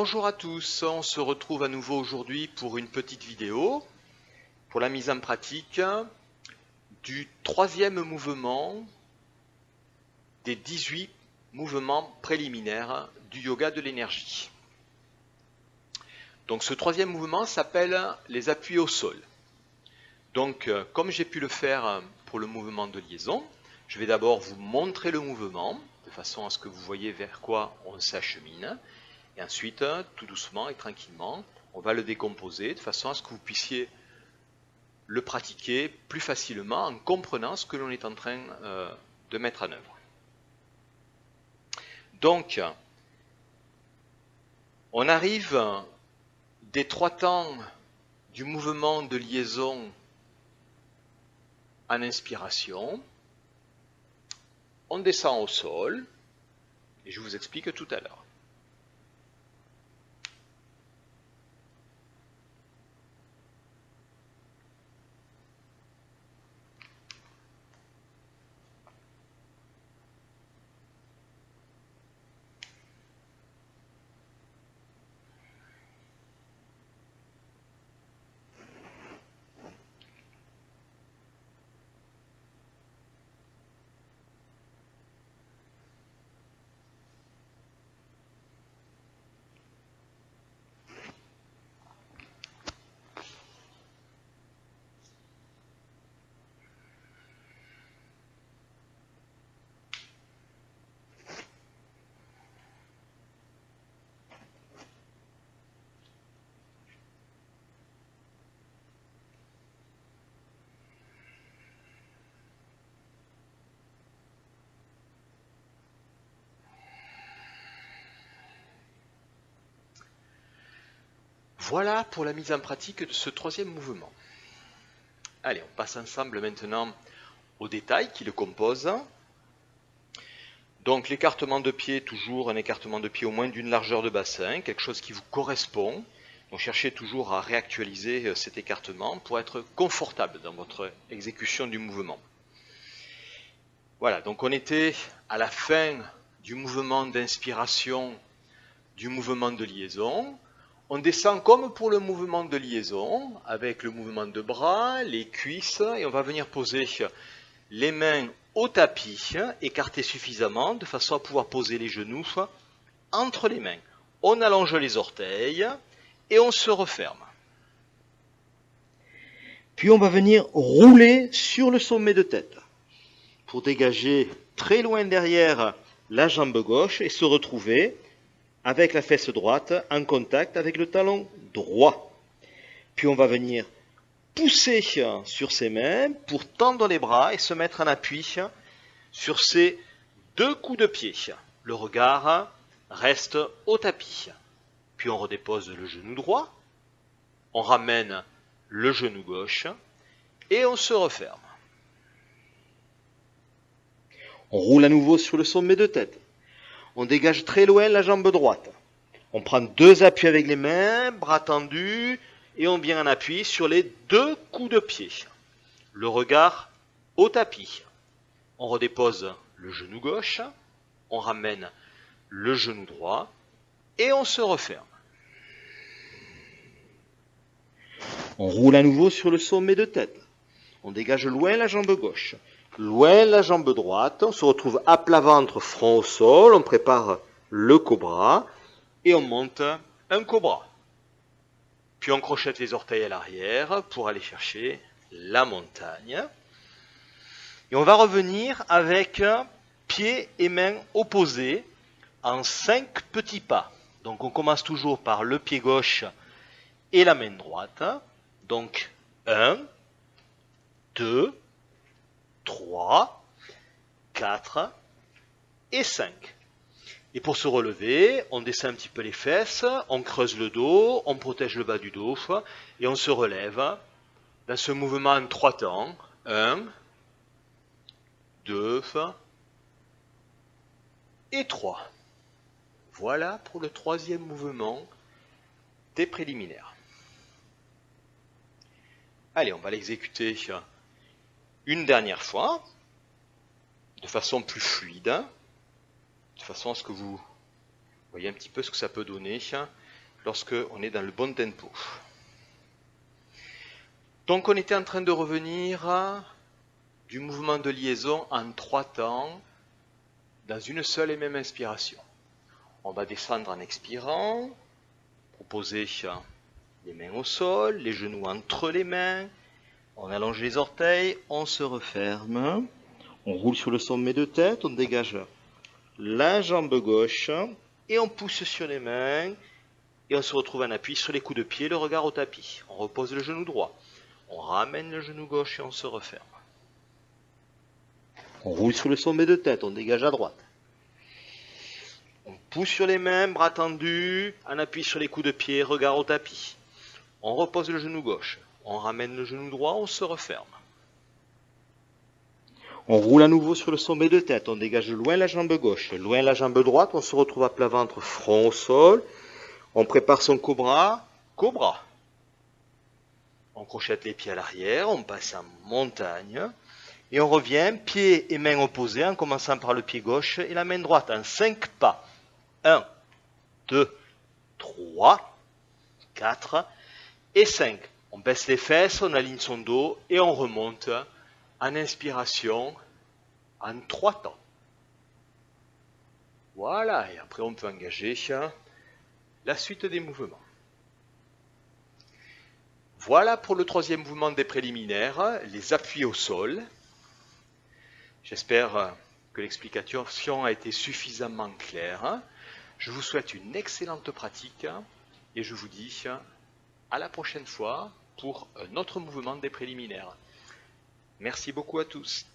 Bonjour à tous, on se retrouve à nouveau aujourd'hui pour une petite vidéo pour la mise en pratique du troisième mouvement des 18 mouvements préliminaires du yoga de l'énergie. Donc ce troisième mouvement s'appelle les appuis au sol. Donc comme j'ai pu le faire pour le mouvement de liaison, je vais d'abord vous montrer le mouvement de façon à ce que vous voyez vers quoi on s'achemine. Et ensuite, tout doucement et tranquillement, on va le décomposer de façon à ce que vous puissiez le pratiquer plus facilement en comprenant ce que l'on est en train de mettre en œuvre. Donc, on arrive des 3 temps du mouvement de liaison en inspiration. On descend au sol et je vous explique tout à l'heure. Voilà pour la mise en pratique de ce troisième mouvement. Allez, on passe ensemble maintenant aux détails qui le composent. Donc l'écartement de pied, toujours un écartement de pied au moins d'une largeur de bassin, quelque chose qui vous correspond. Donc cherchez toujours à réactualiser cet écartement pour être confortable dans votre exécution du mouvement. Voilà, donc on était à la fin du mouvement d'inspiration, du mouvement de liaison. On descend comme pour le mouvement de liaison, avec le mouvement de bras, les cuisses, et on va venir poser les mains au tapis, écartées suffisamment, de façon à pouvoir poser les genoux entre les mains. On allonge les orteils et on se referme. Puis on va venir rouler sur le sommet de tête pour dégager très loin derrière la jambe gauche et se retrouver avec la fesse droite en contact avec le talon droit. Puis on va venir pousser sur ses mains pour tendre les bras et se mettre en appui sur ses 2 coups de pied. Le regard reste au tapis. Puis on redépose le genou droit, on ramène le genou gauche et on se referme. On roule à nouveau sur le sommet de tête. On dégage très loin la jambe droite. On prend 2 appuis avec les mains, bras tendus, et on vient en appui sur les 2 coups de pied. Le regard au tapis. On redépose le genou gauche, on ramène le genou droit, et on se referme. On roule à nouveau sur le sommet de tête. On dégage loin la jambe gauche, loin la jambe droite. On se retrouve à plat ventre, front au sol. On prépare le cobra et on monte un cobra. Puis on crochette les orteils à l'arrière pour aller chercher la montagne. Et on va revenir avec pieds et mains opposés en 5 petits pas. Donc on commence toujours par le pied gauche et la main droite. Donc 1, 2, 3, 4 et 5. Et pour se relever, on descend un petit peu les fesses, on creuse le dos, on protège le bas du dos et on se relève dans ce mouvement en 3 temps. 1, 2 et 3. Voilà pour le troisième mouvement des préliminaires. Allez, on va l'exécuter une dernière fois, de façon plus fluide, de façon à ce que vous voyez un petit peu ce que ça peut donner lorsque on est dans le bon tempo. Donc on était en train de revenir du mouvement de liaison en 3 temps dans une seule et même inspiration. On va descendre en expirant, proposer les mains au sol, les genoux entre les mains, on allonge les orteils, on se referme, on roule sur le sommet de tête, on dégage la jambe gauche et on pousse sur les mains et on se retrouve en appui sur les coups de pied, le regard au tapis. On repose le genou droit, on ramène le genou gauche et on se referme. On roule sur le sommet de tête, on dégage à droite. On pousse sur les mains, bras tendus, en appui sur les coups de pied, regard au tapis. On repose le genou gauche, on ramène le genou droit, on se referme. On roule à nouveau sur le sommet de tête, on dégage loin la jambe gauche, loin la jambe droite, on se retrouve à plat ventre, front au sol. On prépare son cobra, cobra. On crochette les pieds à l'arrière, on passe en montagne. Et on revient, pieds et mains opposés, en commençant par le pied gauche et la main droite, en 5 pas. 1, 2, 3, 4 et 5. On baisse les fesses, on aligne son dos et on remonte en inspiration en 3 temps. Voilà, et après on peut engager la suite des mouvements. Voilà pour le 3e mouvement des préliminaires, les appuis au sol. J'espère que l'explication a été suffisamment claire. Je vous souhaite une excellente pratique et je vous dis à la prochaine fois pour un autre mouvement des préliminaires. Merci beaucoup à tous.